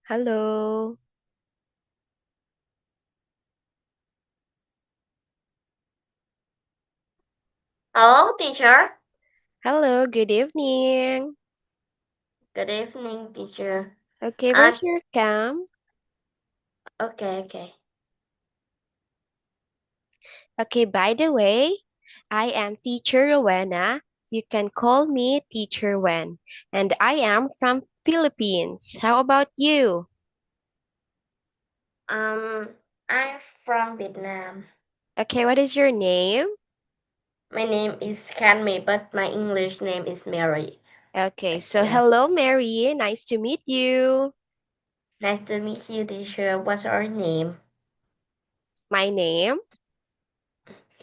Hello. Hello, teacher. Hello, good evening. Good evening, teacher. Okay, Uh, where's your cam? okay. Okay, by the way, I am Teacher Rowena. You can call me Teacher Wen. And I am from Philippines. How about you? Um, I'm from Vietnam. Okay, what is your name? My name is Kanmi, but my English name is Mary. Okay, so Okay. hello, Mary. Nice to meet you. Nice to meet you, teacher. What's your name? My name?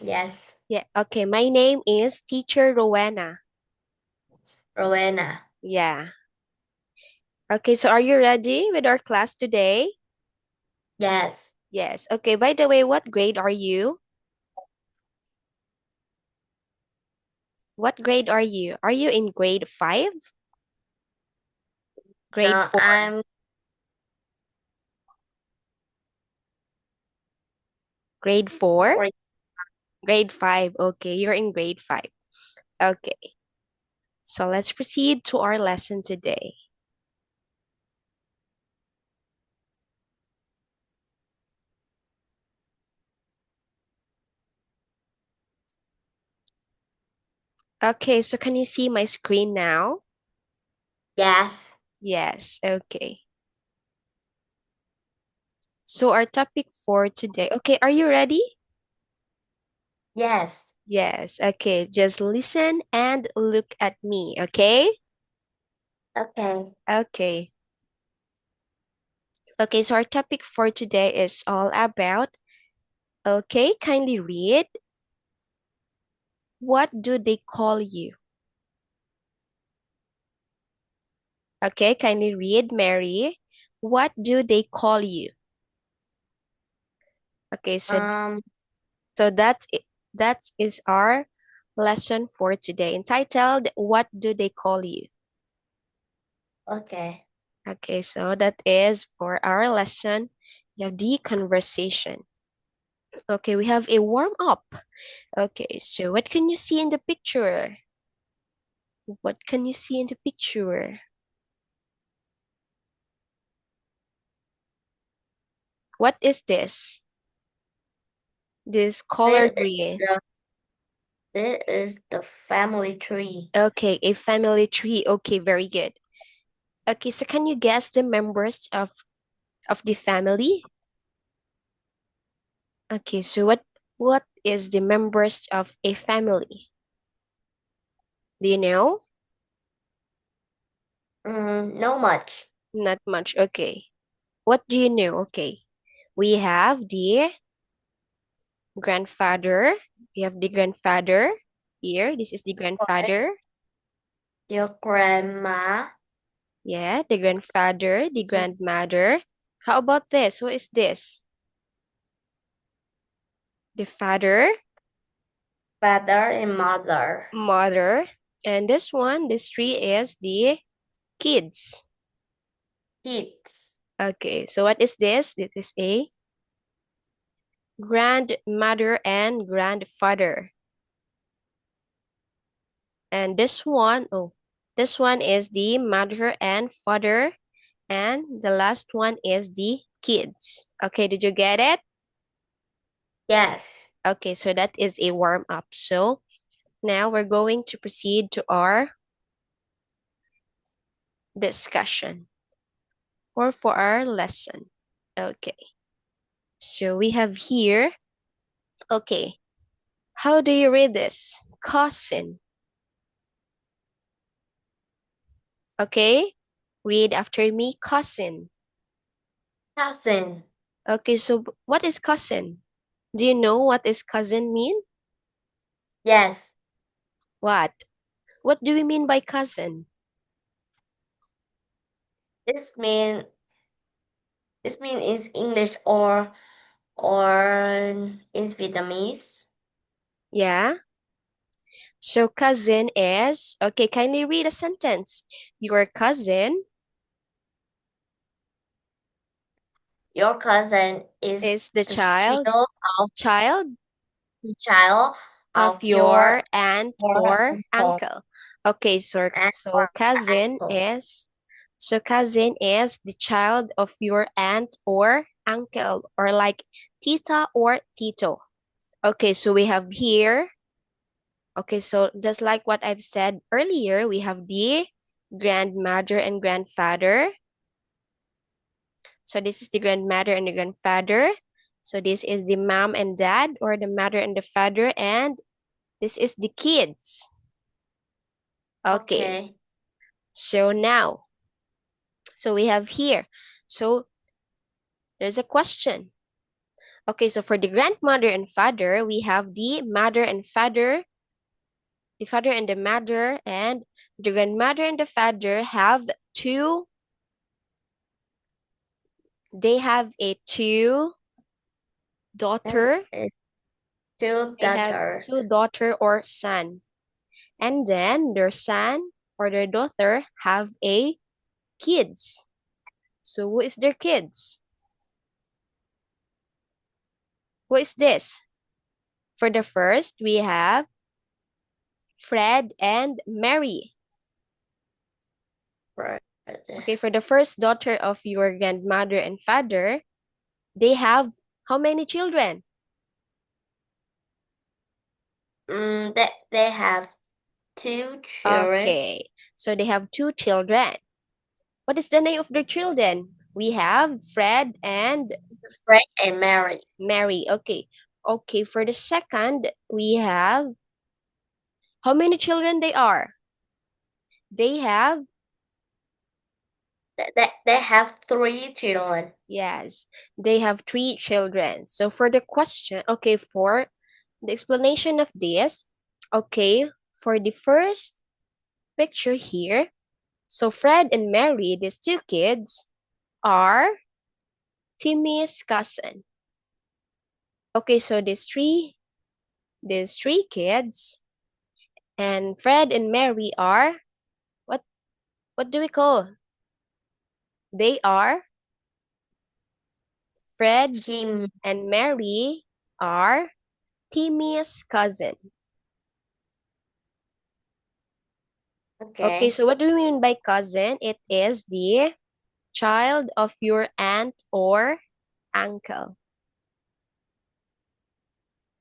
Yes, Yeah, okay, my name is Teacher Rowena. Rowena. Yeah. Okay, so are you ready with our class today? Yes. Yes. Okay, by the way, what grade are you? What grade are you? Are you in grade 5? Grade No, 4? I'm Grade 4? for Grade 5. Okay, you're in grade 5. Okay, so let's proceed to our lesson today. Okay, so can you see my screen now? yes. Yes, okay. So our topic for today. Okay, are you ready? Yes. Yes, okay. Just listen and look at me, okay? Okay. Okay. Okay, so our topic for today is all about, okay, kindly read. What do they call you? Okay, kindly read, Mary. What do they call you? Okay, Um, so that is our lesson for today, entitled "What do they call you?" okay. Okay, so that is for our lesson. We have the conversation. Okay, we have a warm up. Okay, so what can you see in the picture? What can you see in the picture? What is this? This color This is green. the this is the family tree. Okay, a family tree. Okay, very good. Okay, so can you guess the members of the family? Okay, so what is the members of a family? Do you know? No much. Not much. Okay. What do you know? Okay. We have the grandfather. We have the grandfather here. This is the grandfather. Your grandma, Yeah, the grandfather, the mm, grandmother. How about this? Who is this? The father, father, and mother. mother, and this one, this three is the kids. Kids. Okay, so what is this? This is a grandmother and grandfather. And this one, oh, this one is the mother and father. And the last one is the kids. Okay, did you get it? Yes. Okay, so that is a warm up. So now we're going to proceed to our discussion or for our lesson. Okay, so we have here, okay, how do you read this? Cousin. Okay, read after me, cousin. Cousin. Okay, so what is cousin? Do you know what is cousin mean? Yes. What? What do we mean by cousin? This mean this mean is English or is Vietnamese. Yeah. So cousin is, okay, kindly read a sentence. Your cousin your cousin is Is the the child of child the child of of your aunt your or uncle uncle. Okay, so and so or cousin uncle. is so cousin is the child of your aunt or uncle, or like tita or tito. Okay, so we have here. Okay, so just like what I've said earlier, we have the grandmother and grandfather. So this is the grandmother and the grandfather. So this is the mom and dad, or the mother and the father, and this is the kids. Okay, Okay. so now, so we have here. So there's a question. Okay, so for the grandmother and father, we have the mother and father, the father and the mother, and the grandmother and the father have they have a two And daughter. it's So two they have daughter. two daughter or son. And then their son or their daughter have a kids. So who is their kids? Who is this? For the first, we have Fred and Mary. Right. Okay, for the first daughter of your grandmother and father, they have how many children? They have two children. Okay, so they have two children. What is the name of their children? We have Fred and Fred and Mary. Mary. Okay. Okay, for the second, we have how many children they are? They have, They have three children. yes, they have three children. So for the question, okay, for the explanation of this, okay, for the first picture here, so Fred and Mary, these two kids, are Timmy's cousin. Okay, so these three kids, and Fred and Mary are what what do we call? They are Fred Him. and Mary are Timmy's cousin. Okay, Okay. so what do we mean by cousin? It is the child of your aunt or uncle.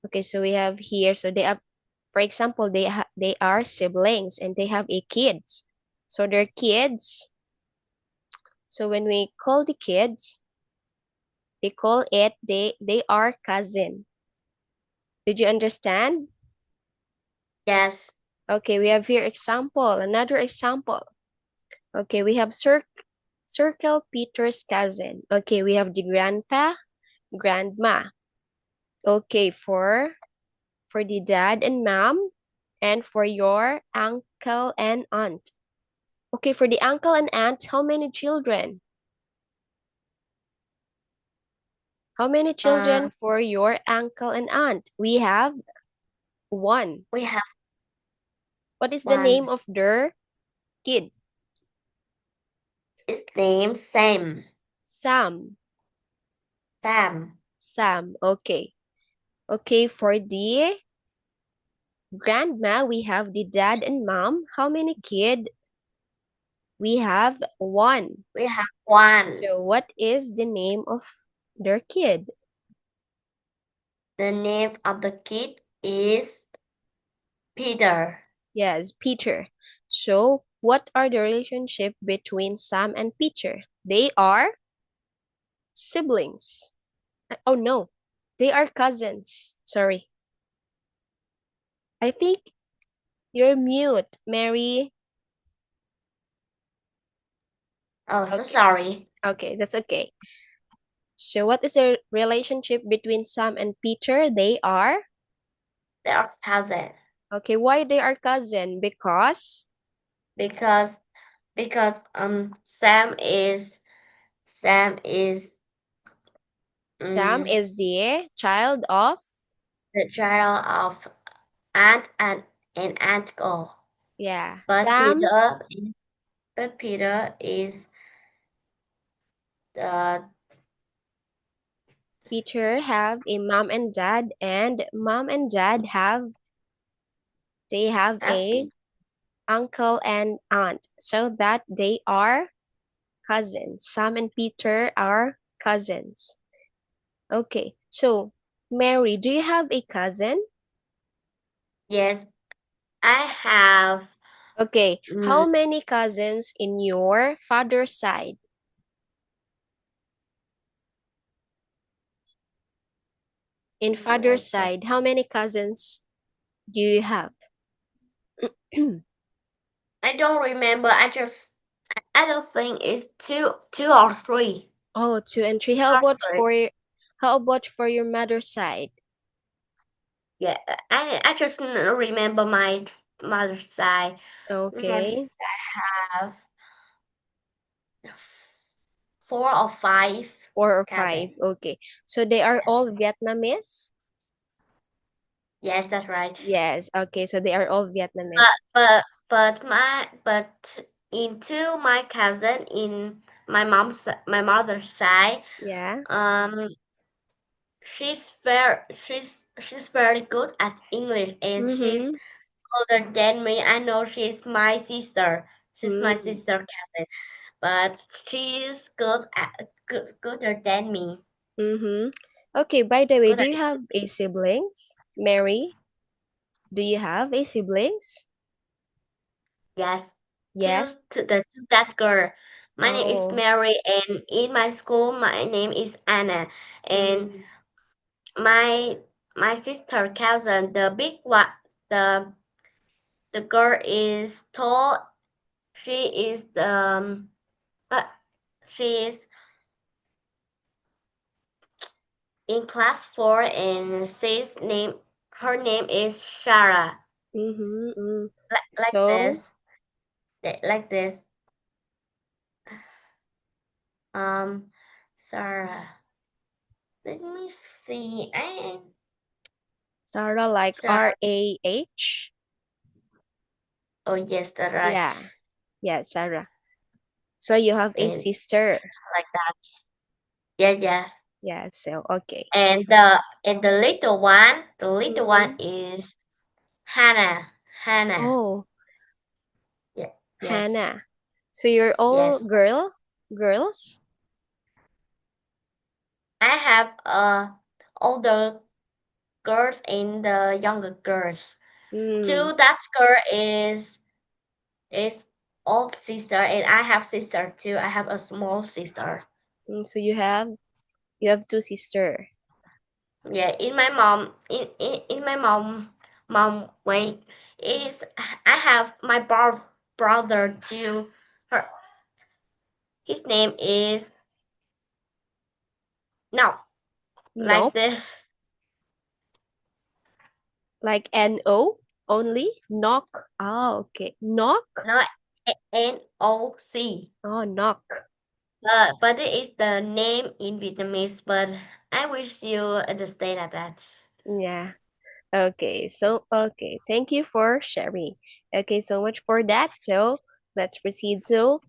Okay, so we have here, so they have, for example, they are siblings and they have a kids. So they're kids. So when we call the kids, they call it they are cousin. Did you understand? Yes. Okay, we have here example, another example. Okay, we have circle Peter's cousin. Okay, we have the grandpa, grandma. Okay, for the dad and mom, and for your uncle and aunt. Okay, for the uncle and aunt, how many children? How many children Um. for your uncle and aunt? We have one. We have What is the name one. of their kid? His name Sam. Sam. Sam. Sam. Okay. Okay, for the grandma, we have the dad and mom. How many kid? We have one. We have one. So what is the name of their kid? The name of the kid is Peter. Yes, Peter. So what are the relationship between Sam and Peter? They are siblings. Oh no, they are cousins. Sorry. I think you're mute, Mary. Oh, so Okay. sorry. Okay, that's okay. So what is the relationship between Sam and Peter? They are, They are cousins okay, why they are cousin? because Sam is Sam um is the child of, the child of aunt and uncle. yeah, But Sam, Peter is Peter is the Peter have a mom and dad, and mom and dad have a Happy. uncle and aunt, so that they are cousins. Sam and Peter are cousins. Okay, so Mary, do you have a cousin? Yes, I have. Okay, Mm, how many cousins in your father's side? In father's wait, side, how many cousins do you have? I don't remember. I don't think it's two or three. Oh, two and three. Two or three. How about for your mother's side? Yeah, I just remember my mother's side. Mother's Okay, side have 4 or 5 four or five. cousins. Okay, so they are Yes, all Vietnamese? yes, that's right. Yes, okay, so they are all But Vietnamese. but into my cousin in my mother's side, Yeah. um, she's very good at English and she's Mm-hmm. older than me. I know she's my sister. She's my Mm. sister cousin, but she's gooder than me. Mm-hmm. Okay, by the way, Good do at you have a siblings? Mary, do you have a siblings? yes. Yes. To that girl. My name is Oh. Mary, and in my school, my name is Anna. And Mm. my my sister cousin, the big one, the the girl is tall. She is the uh, she is in class 4, and her name is Shara. Mm-hmm. Mm. Like So, this, like this. Um, Sarah. Let me see. Sarah like Shara. R-A-H? Oh yes, that's Yeah. right. Yeah, Sarah. So you have a And sister. like that. Yeah, yeah. Yeah, so okay. The little one Mm-hmm. is Hannah. Hannah. Oh, Yeah. Yes. Hannah. So you're all Yes. girls? I have older girls and the younger girls. Mm. Two that girl is old sister, and I have sister too. I have a small sister. Mm, so you have two sister. Yeah, in my mom way is I have my brother too. Her his name is no like Nope. this. Like N-O only? Knock. Oh, okay. Knock? No, NOC. Oh, knock. But it is the name in Vietnamese. But I wish you understand that. Yeah. Okay. So, okay. Thank you for sharing. Okay, so much for that. So, let's proceed. So,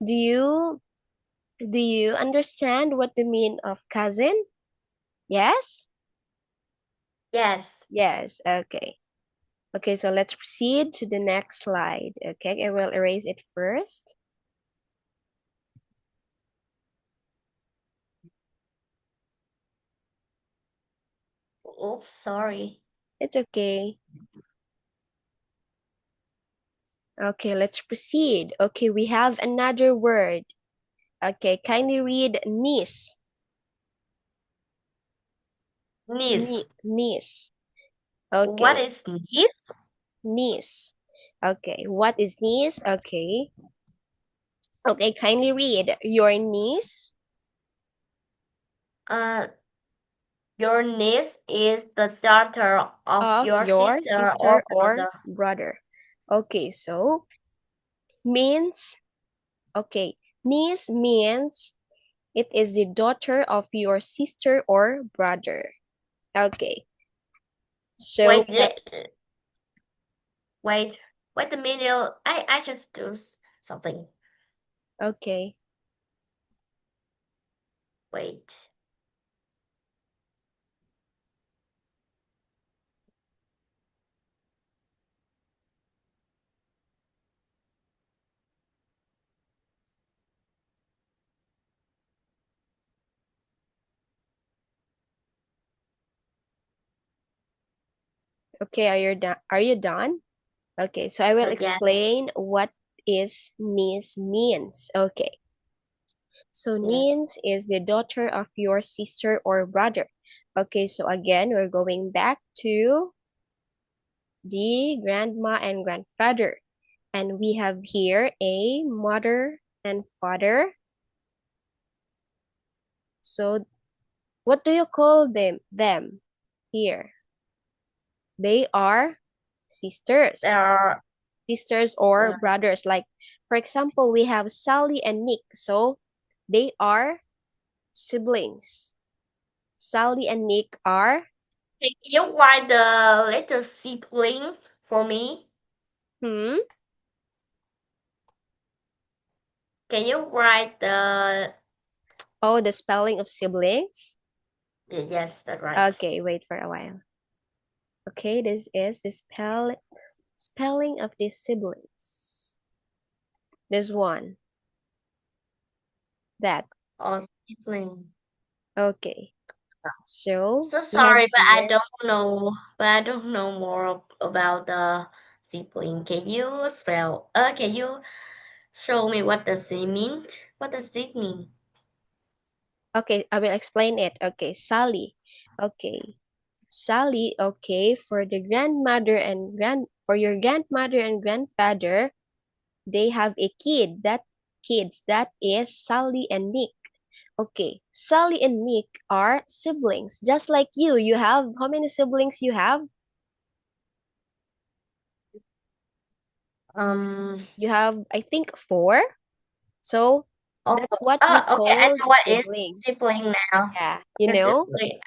do you do you understand what the mean of cousin? Yes? Yes. Yes. Okay. Okay, so let's proceed to the next slide. Okay, I will erase it first. Oops, sorry. It's okay. Okay, let's proceed. Okay, we have another word. Okay, kindly read niece. Niece. Niece. What Okay, is niece? niece. Okay, what is niece? Okay. Okay, kindly read your niece Uh, your niece is the daughter of of your your sister or sister or brother. brother. Okay, so means okay, niece means it is the daughter of your sister or brother. Okay, so Wait, wait, wait a minute. I just do something. okay, Wait. Okay, are you done? Okay, so I will Yes. explain what is niece means. Okay. So Yes. niece is the daughter of your sister or brother. Okay, so again, we're going back to the grandma and grandfather. And we have here a mother and father. So what do you call them here? They are There sisters. are. Sisters or Uh, brothers. Like, for example, we have Sally and Nick. So they are siblings. Sally and Nick are, can you write the letter siblings for me? hmm, Can you write the? oh, the spelling of siblings. Yes, that's right. Okay, wait for a while. Okay, this is the spelling of the siblings. This one, that. Oh, sibling. Okay, so So we have sorry, but I here. don't know. But I don't know more about the sibling. Can you spell? Can you show me what does it mean? What does it mean? Okay, I will explain it. Okay, Sally. Okay, Sally. Okay, for the grandmother and for your grandmother and grandfather, they have a kid. That is Sally and Nick. Okay, Sally and Nick are siblings, just like you. You have how many siblings you have? Um. You have, I think, four. So Oh. that's what we Okay. I call know the what is siblings. sibling now. Yeah, you know Basically,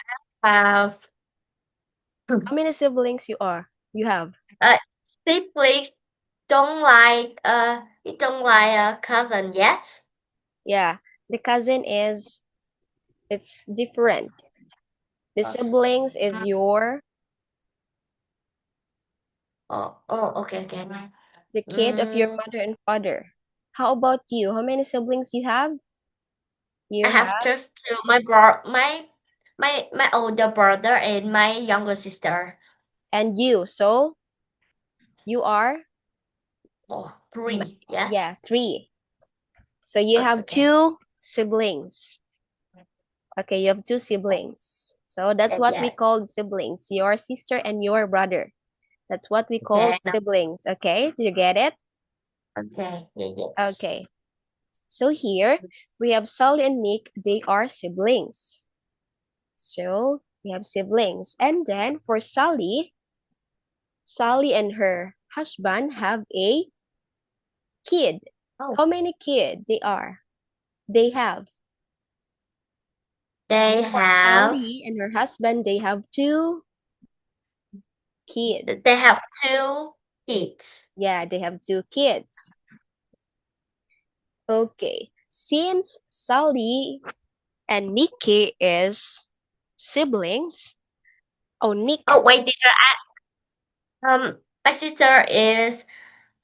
I have. how many siblings you have? Uh, siblings don't like. You don't like a cousin yet. Yeah, the cousin is it's different. The Uh, siblings is your oh. Oh. Okay. Okay. the kid of your Mm, mother and father. How about you? How many siblings you have? I You have have just two. My older brother and my younger sister. and you. So you are Oh, m- three. Yeah. yeah, three. So you Okay. have Okay. two siblings. Okay, you have two siblings. So that's Yes. what we Yes. call siblings, your sister and your brother. That's what we call Okay. No. siblings. Okay, do you get it? Okay. Yeah, yes. Okay. So here we have Sally and Nick, they are siblings. So we have siblings. And then for Sally, Sally and her husband have a kid. Oh, How many kid they are? They have. they For have Sally and her husband, they have two kids. they have two kids. Yeah, they have two kids. Okay. Since Sally and Nikki is siblings, oh Oh, Nick, wait, teacher. My sister is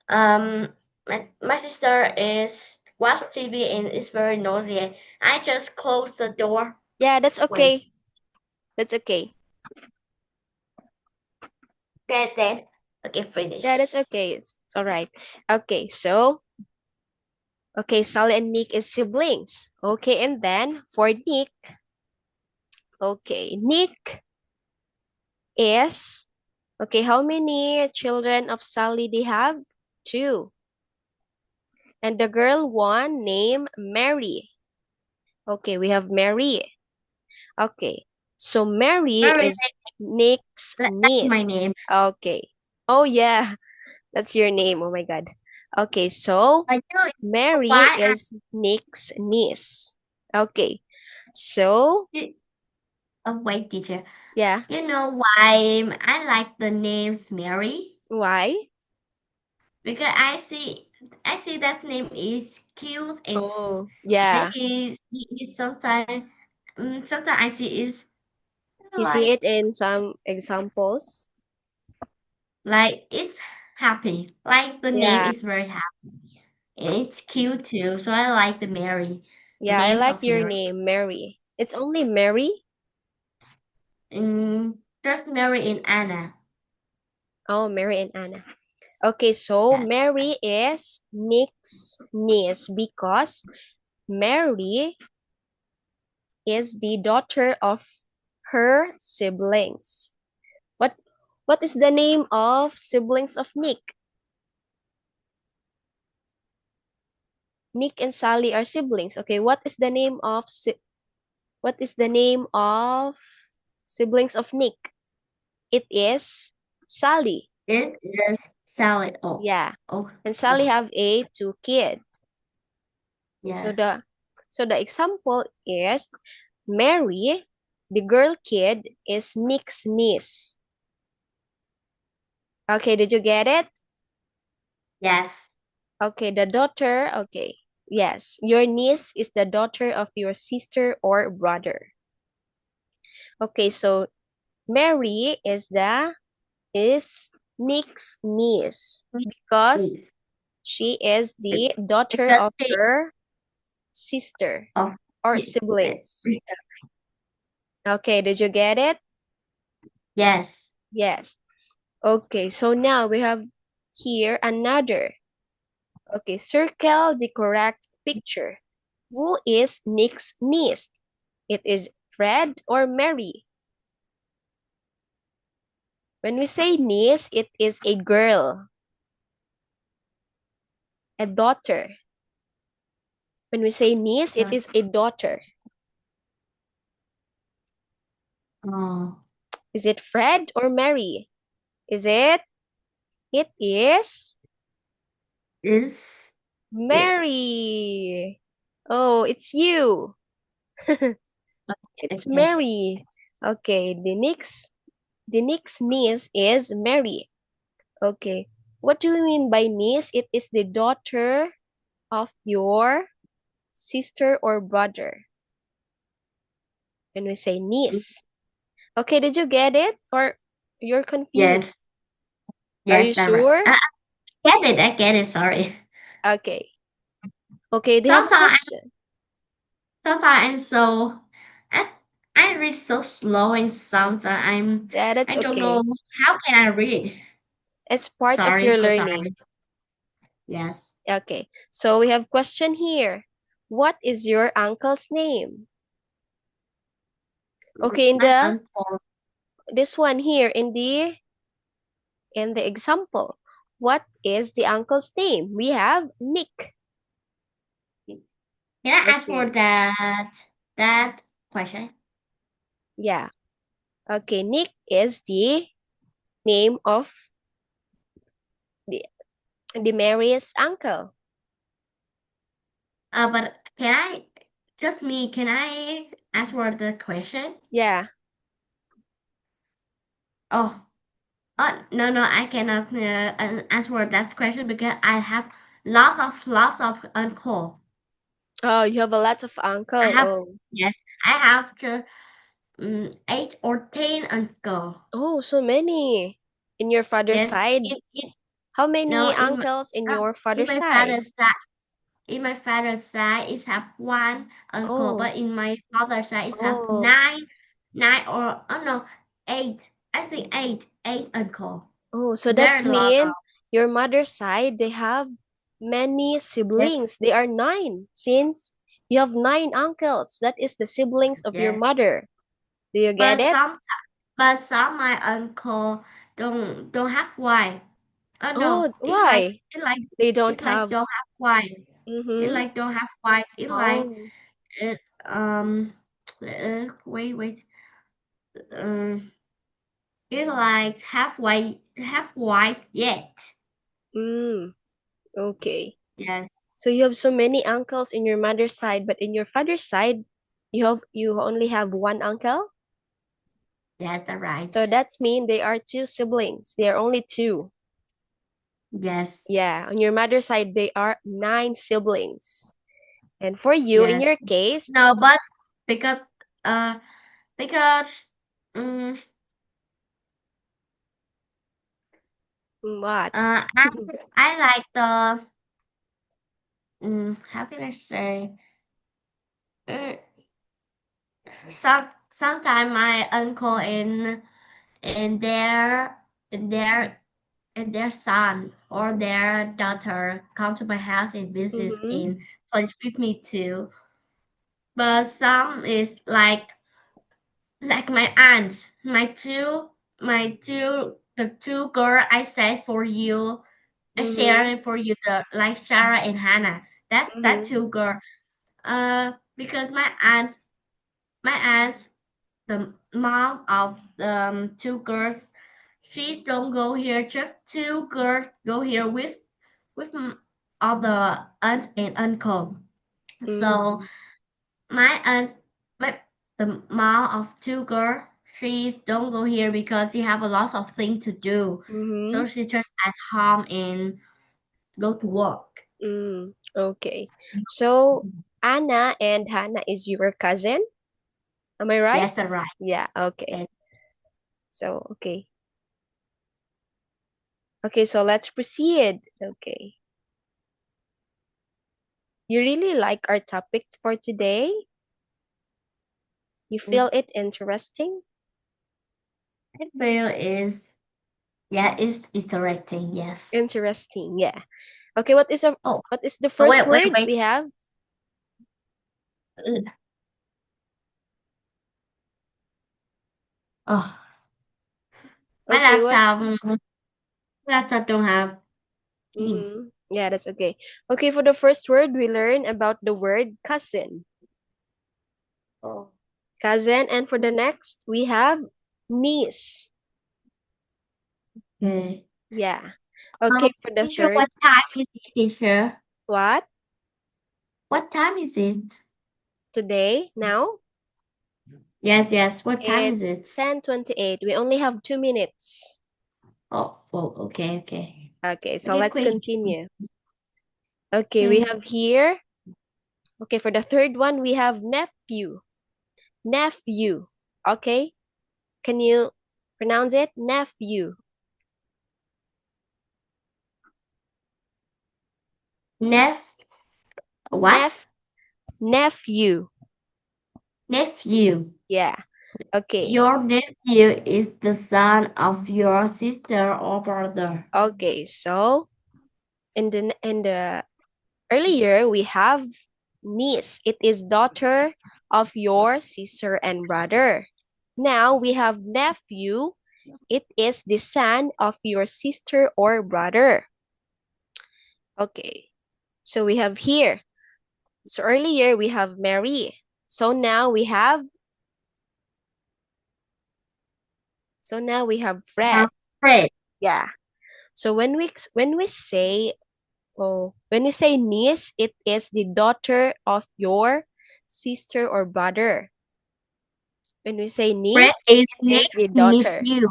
my sister is watch TV and is very noisy. I just closed the door. yeah, that's Wait. okay. That's okay. Okay, then. Okay, Yeah, finish. that's okay. It's all right. Okay, so okay, Sally and Nick is siblings. Okay, and then for Nick, okay, Nick is okay. How many children of Sally they have? Two. And the girl one named Mary. Okay, we have Mary. Okay, so Mary Mary, is Nick's that's my niece. name. Okay. Oh yeah, that's your name. Oh my God. Okay, so I know Mary why is Nick's niece. Okay, so I. Oh, wait, teacher. yeah, You know why I like the names Mary? why? Because I see that name is cute and Oh, yeah. he is sometimes sometimes I see is You see like it in some examples. it's happy. Like the name Yeah, is very happy. And it's cute too. So I like the yeah, I names like of your Mary. name, Mary. It's only Mary? And just Mary and Anna. Oh, Mary and Anna. Okay, so Yes. Mary is Nick's niece because Mary is the daughter of her siblings. What what is the name of siblings of Nick? Nick and Sally are siblings. Okay, what is the name of siblings of Nick? It is Sally. It is salad. Oh, Yeah. oh, And Sally yes, have a two kids. So yes, the example is Mary, the girl kid, is Nick's niece. Okay, did you get it? yes. Okay, the daughter, okay. Yes, your niece is the daughter of your sister or brother. Okay, so Mary is Nick's niece because Mm. she is It, the daughter because of she her sister of or it, siblings. Okay, did you get it? yes. Yes. Okay, so now we have here another. Okay, circle the correct picture. Who is Nick's niece? It is Fred or Mary. When we say niece, it is a girl, a daughter. When we say niece, it Uh, is a daughter. oh, Is it Fred or Mary? Is it? It is is it? Mary. Oh, it's you. It's Okay. Mary. Okay, the next niece is Mary. Okay. What do you mean by niece? It is the daughter of your sister or brother. When we say niece. Okay, did you get it? Or you're confused? Yes, Are you yes, that right. sure? I get it. I get it. Sorry. Okay. Okay, they have Sometimes, question. sometimes I'm so, I, I read so slow, and sometimes Yeah, I that's don't know okay. how can I read. It's part of Sorry, your so sorry. learning. Yes. Okay, so we have question here. What is your uncle's name? Okay, in My the uncle. this one here in the example, what is the uncle's name? We have Nick. Can I ask for Okay, that question? yeah. Okay, Nick is the name of the the Mary's uncle. But can I just me? Can I ask for the question? Yeah. Oh, no, no, I cannot ask for that question because I have lots of uncle. Oh, you have a lot of I uncle. have Oh, yes, I have 8 or 10 uncle. oh, so many. In your father's Yes, side, how no, many uncles in your in father's my side? father's side. In my father's side, it have one uncle, Oh, but in my father's side, it have oh, nine or oh no, eight. I think eight uncle. oh. So that's Very lot mean of your mother's side, they have many yes, siblings. They are nine, since you have nine uncles. That is the siblings of your yes. mother. Do you get But it? some my uncle don't have wife. Oh no, Oh, why? They don't it's like have. don't have wife. It Mm-hmm. like don't have wife. It like Oh, it wait um it like half white yet. mm, okay. Yes, So you have so many uncles in your mother's side, but in your father's side, you only have one uncle. that's the right. So that's mean they are two siblings. They are only two. Yes, Yeah, on your mother's side, they are nine siblings. And for you, in yes. your case, No, but because uh because um what? I like the how can I say uh, sometime my uncle in there in there. and their son or their daughter come to my house and visit Mm-hmm. and play with me too. But some is like my aunt, the two girl I said for you, I shared Mm-hmm. it for you, the like Sarah and Hannah. That's that Mm-hmm. two girl. Because my aunt, the mom of the two girls, she don't go here. Just two girls go here with other aunt and uncle. Mm-hmm. So my aunt, my the mom of two girls, she don't go here because she have a lot of things to do. Mm-hmm. So she just at home and go to work. Mm. Okay. So Anna and Hannah is your cousin? Am I right? Yes, that's right. Yeah, okay. And So, okay. Okay, so let's proceed. Okay. You really like our topic for today? You feel it interesting? bill is yeah, it's interesting. Yes. Interesting, yeah. Okay, Oh, what is the oh first wait, word wait. we have? Oh, my Okay, what? laptop don't have Teams. Mm-hmm. Yeah, that's okay. Okay, for the first word, we learn about the word cousin. Oh, Cousin, and for the next, we have niece. okay. Yeah. Okay, for the Teacher, third, what time is it, teacher? what? What time is it? Today, now, Yes, yes. What time is it's it? 10:28. We only have 2 minutes. Okay, okay. Okay, so Okay, let's quick. continue. Okay, we Okay. have here. Okay, for the third one, we have nephew. Nephew. Okay, can you pronounce it? Nephew. Nep what? Nep nephew. Nephew. Yeah. Okay. Your nephew is the son of your sister or brother. Okay. So in the earlier we have niece. It is daughter of your sister and brother. Now we have nephew. It is the son of your sister or brother. Okay. So we have here. So earlier we have Mary. So now we have Uh, Fred. Fred. Yeah. So when we say niece, it is the daughter of your sister or brother. When we say Fred niece, is it is the Nick's daughter. nephew.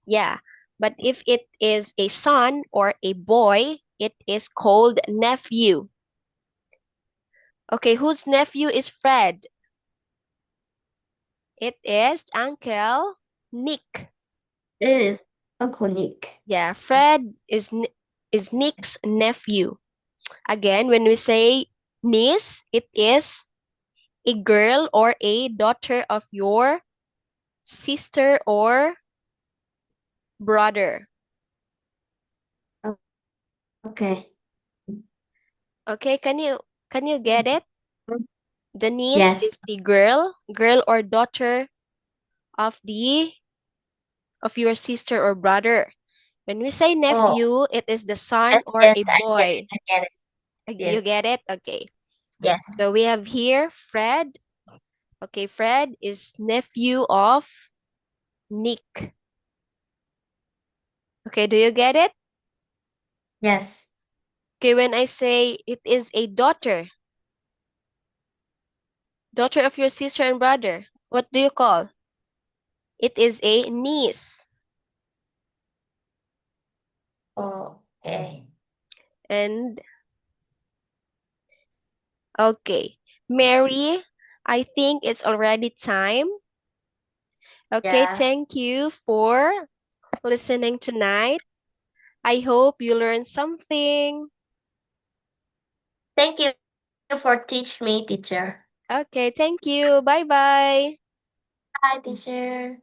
Yeah. But if it is a son or a boy, it is called nephew. Okay, whose nephew is Fred? It is Uncle Nick. It is Uncle Nick. Yeah, Fred is Nick's nephew. Again, when we say niece, it is a girl or a daughter of your sister or brother. Okay. Okay, can you get it? The niece Yes. is the girl or daughter of the of your sister or brother. When we say Oh, nephew, it is the son yes, or yes, a I get it. boy. I get it. You Yes. get it? Okay. Yes. So we have here Fred. Okay, Fred is nephew of Nick. Okay, do you get it? Yes. Okay, when I say it is a daughter of your sister and brother, what do you call? It is a niece. Okay. And okay, Mary, I think it's already time. Okay, Yeah. thank you for listening tonight. I hope you learned something. Thank you for teach me, teacher. Okay, thank you. Bye bye. Bye, teacher.